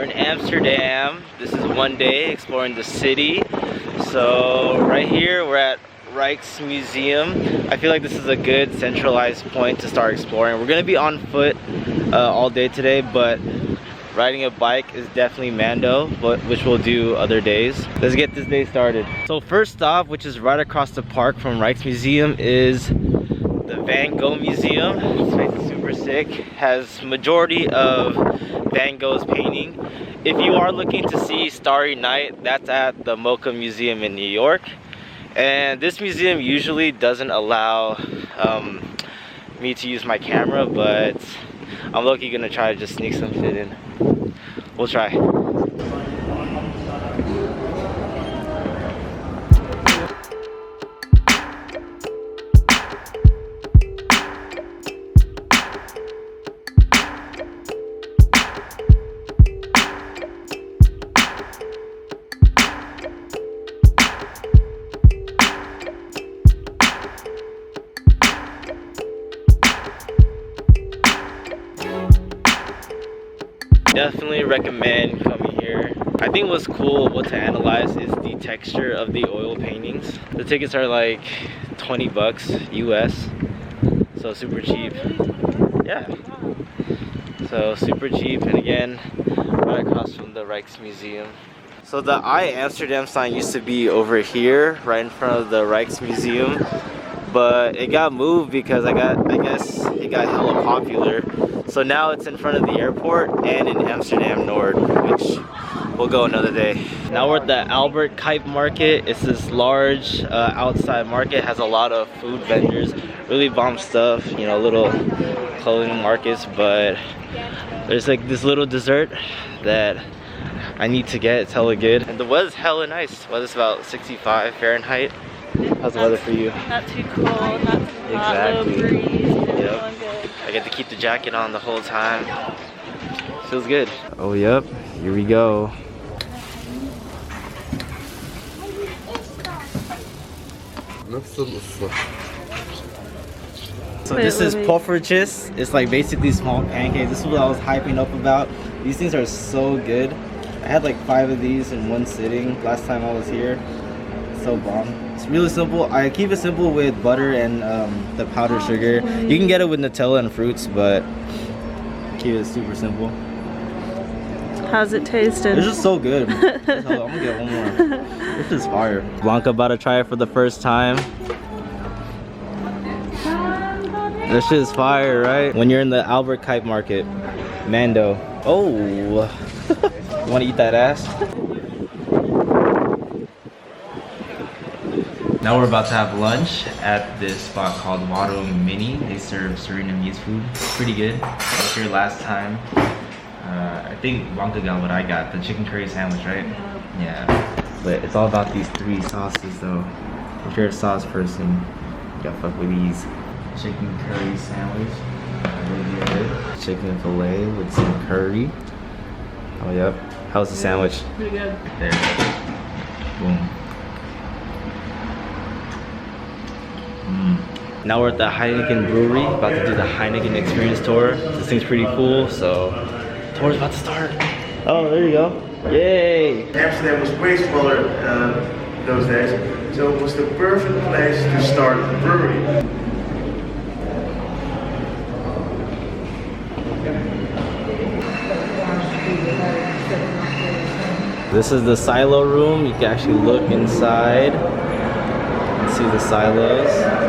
We're in Amsterdam. This is one day exploring the city. So right here we're at Rijksmuseum. I feel like this is a good centralized point to start exploring. We're gonna be on foot all day today, but riding a bike is definitely Mando, which we'll do other days. Let's get this day started. So first stop, which is right across the park from Rijksmuseum, is the Van Gogh Museum. This place is super sick. Has majority of Van Gogh's painting. If you are looking to see Starry Night, that's at the MoCA Museum in New York. And this museum usually doesn't allow me to use my camera, but I'm low-key gonna try to just sneak some shit in. We'll try. Definitely recommend coming here. I think what's cool, what to analyze is the texture of the oil paintings. The tickets are like 20 bucks US, so super cheap. Yeah, so super cheap, and again, right across from the Rijksmuseum. So the AMSTERDAM sign used to be over here, right in front of the Rijksmuseum, but it got moved because I guess it got hella popular. So now it's in front of the airport and in Amsterdam Noord, which we'll go another day. Now we're at the Albert Kuip market. It's this large outside market, has a lot of food vendors, really bomb stuff, you know, little clothing markets, but there's like this little dessert that I need to get. It's hella good. And the weather's hella nice. The weather's about 65 Fahrenheit. How's the weather for you? Not too cold, not too hot, Exactly. little breeze. Yep. Good. I get to keep the jacket on the whole time. Feels good. Oh, yep. Here we go. So this is poffertjes. It's like basically small pancakes. This is what I was hyping up about. These things are so good. I had like 5 of these in one sitting last time I was here. So bomb. It's really simple. I keep it simple with butter and the powdered sugar. You can get it with Nutella and fruits, but keep it super simple. How's it tasting? It's just so good. I'm gonna get one more. This is fire. Blanca about to try it for the first time. This shit is fire, right? When you're in the Albert Kuip market, Mando. Oh, you wanna eat that ass? Now we're about to have lunch at this spot called Wado Mini. They serve Surinamese food. Pretty good. I was here last time. I think Blanca got what I got, the chicken curry sandwich, right? Yeah. But it's all about these 3 sauces though. If you're a sauce person, you gotta fuck with these. Chicken curry sandwich. Really good. Chicken fillet with some curry. Oh, yep. How's the sandwich? Pretty good. There. Boom. Now we're at the Heineken Brewery, about to do the Heineken experience tour. This thing's pretty cool, so tour's about to start. Oh, there you go. Yay! Amsterdam was way smaller those days, so it was the perfect place to start a brewery. This is the silo room. You can actually look inside and see the silos.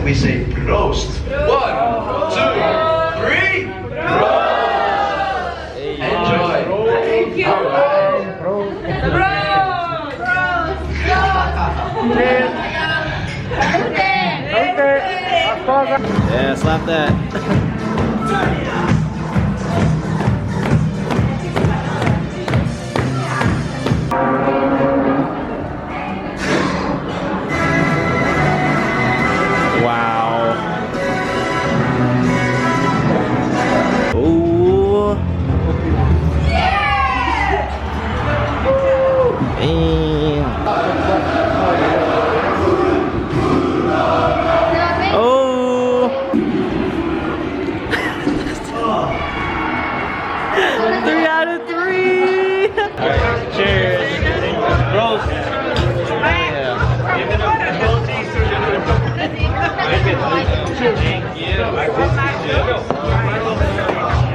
and we say proost. 1, 2, 3. Proost. Enjoy. Thank you. Yeah, slap that. Wow. Ooh. Damn. Oh. 3 out of 3. Alright, cheers. Bros.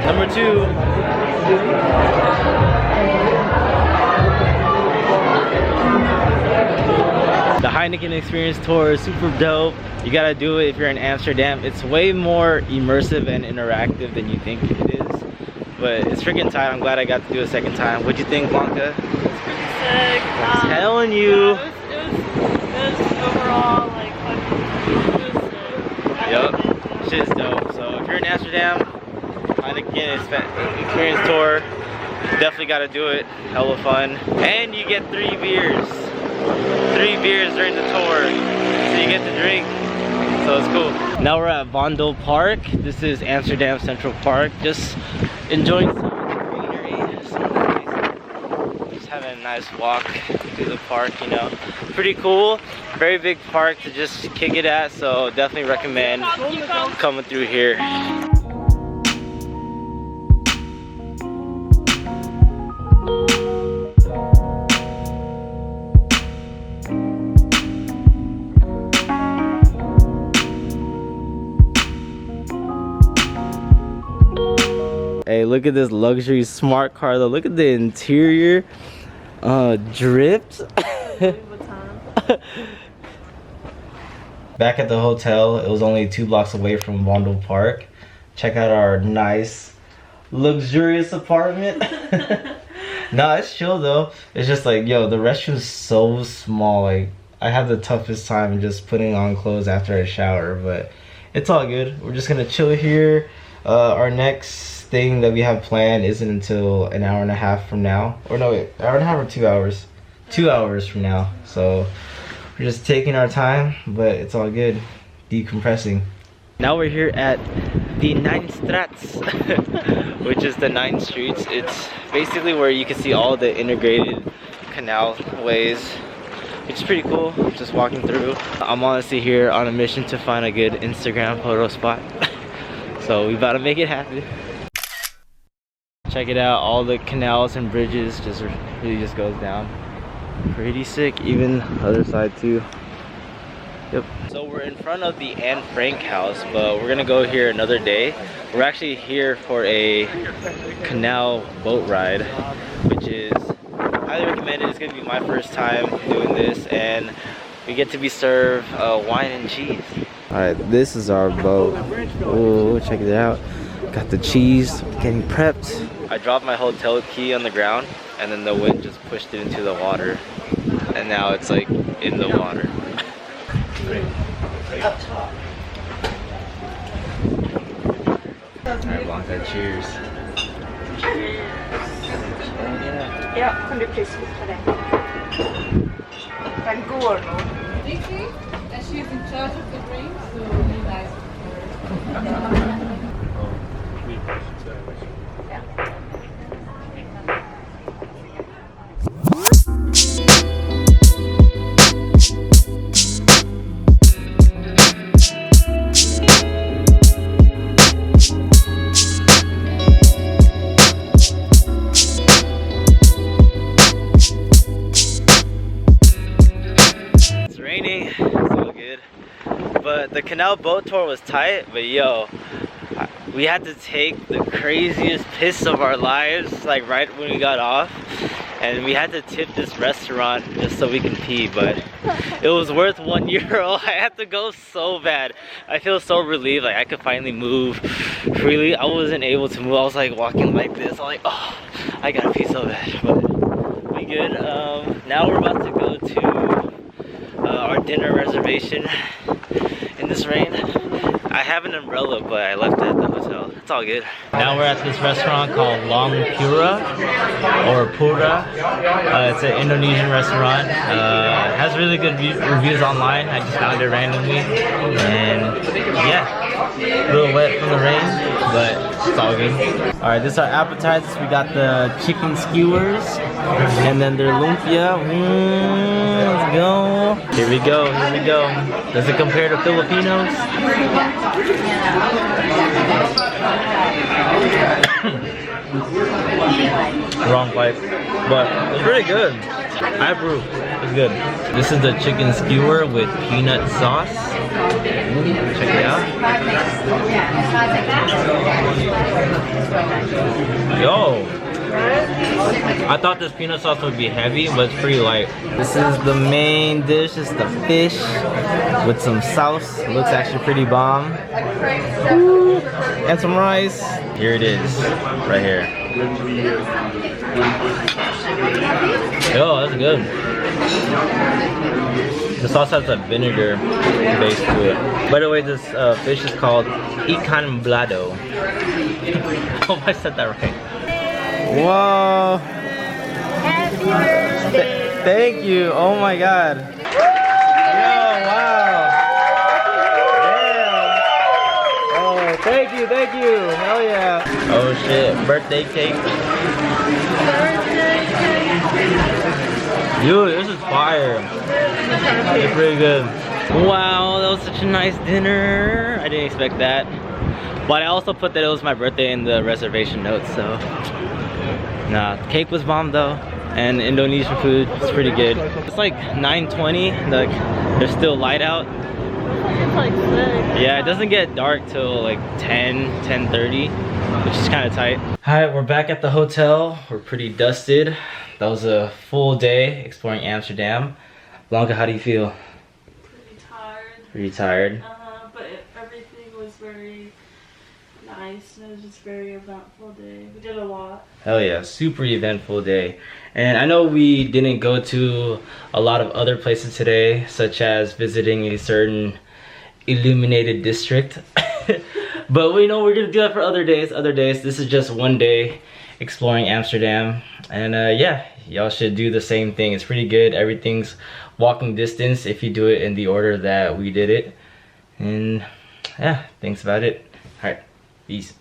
Number 2. The Heineken experience tour is super dope. You gotta do it if you're in Amsterdam. It's way more immersive and interactive than you think it is. But it's freaking tight. I'm glad I got to do it a second time. What'd you think, Blanca? It's pretty sick. I'm telling you. Yeah, it was overall like sick. Yup, shit's dope. So if you're in Amsterdam, Heineken experience tour, definitely got to do it. Hella fun. And you get 3 beers. 3 beers during the tour. So you get to drink. So it's cool. Now we're at Vondel Park. This is Amsterdam Central Park. Just enjoying some of the greenery. Just having a nice walk through the park, you know. Pretty cool. Very big park to just kick it at. So definitely recommend coming through here. Hey, look at this luxury smart car though. Look at the interior. Dripped. Back at the hotel, it was only 2 blocks away from Vondel Park. Check out our nice, luxurious apartment. Nah, it's chill though. It's just like, yo, the restroom's so small. Like, I have the toughest time just putting on clothes after I shower, but it's all good. We're just gonna chill here. Our next thing that we have planned isn't until an hour and a half from now. Or no, wait, hour and a half or 2 hours? 2 hours from now. So we're just taking our time, but it's all good. Decompressing. Now we're here at the 9 Straats, which is the 9 streets. It's basically where you can see all the integrated canal ways, which is pretty cool. Just walking through. I'm honestly here on a mission to find a good Instagram photo spot. So we about to make it happen. Check it out, all the canals and bridges just really just goes down. Pretty sick, even other side too. Yep. So we're in front of the Anne Frank house, but we're gonna go here another day. We're actually here for a canal boat ride, which is highly recommended. It's gonna be my first time doing this, and we get to be served wine and cheese. All right, this is our boat. Oh, check it out. Got the cheese, getting prepped. I dropped my hotel key on the ground, and then the wind just pushed it into the water, and now it's like in the water. Up top. Alright, Blanca, cheers. Ja, kan du please look for that? Van Gogh, no? Vicky, and she's in charge of the drinks, so you guys. But the canal boat tour was tight, but yo, we had to take the craziest piss of our lives like right when we got off, and we had to tip this restaurant just so we can pee, but It was worth €1. I had to go so bad. I feel so relieved, like I could finally move freely. I wasn't able to move. I was like walking like this. I'm like, oh, I gotta pee so bad. But we good. Now we're about to go to our dinner reservation in this rain. I have an umbrella, but I left it at the hotel. It's all good. Now we're at this restaurant called Long Pura or Pura. It's an Indonesian restaurant. It has really good reviews online. I just found it randomly, and yeah, a little wet from the rain, but it's all good. All right, this is our appetizers. We got the chicken skewers, and then their lumpia. Let's go. Here we go. Here we go. Does it compare to Filipinos? Wrong pipe, but it's pretty good. I approve. It's good. This is the chicken skewer with peanut sauce. Check it out. Yo! I thought this peanut sauce would be heavy, but it's pretty light. This is the main dish. It's the fish with some sauce. It looks actually pretty bomb. Ooh. And some rice. Here it is, right here. Yo, that's good. The sauce has a vinegar base to it. By the way, this fish is called ikan blado. I hope I said that right. Whoa! Happy birthday! Thank you. Oh my god. Yo, wow. Damn. Oh, thank you, thank you. Hell yeah. Oh shit, birthday cake. Birthday cake! Dude, this is fire. It's pretty good. Wow, that was such a nice dinner. I didn't expect that. But I also put that it was my birthday in the reservation notes, so. Nah, cake was bomb though, and Indonesian food is pretty good. It's like 9:20, like there's still light out. It's like 6. Yeah, it doesn't get dark till like 10:30, which is kind of tight. Alright, we're back at the hotel. We're pretty dusted. That was a full day exploring Amsterdam. Blanca, how do you feel? Pretty tired. Pretty tired? But everything was very nice, and it was just very eventful day. We did a lot. Hell yeah, super eventful day. And I know we didn't go to a lot of other places today, such as visiting a certain illuminated district. But we know we're gonna do that for other days. This is just one day exploring Amsterdam. And yeah, y'all should do the same thing. It's pretty good. Everything's walking distance if you do it in the order that we did it. And yeah, thanks about it. All right, peace.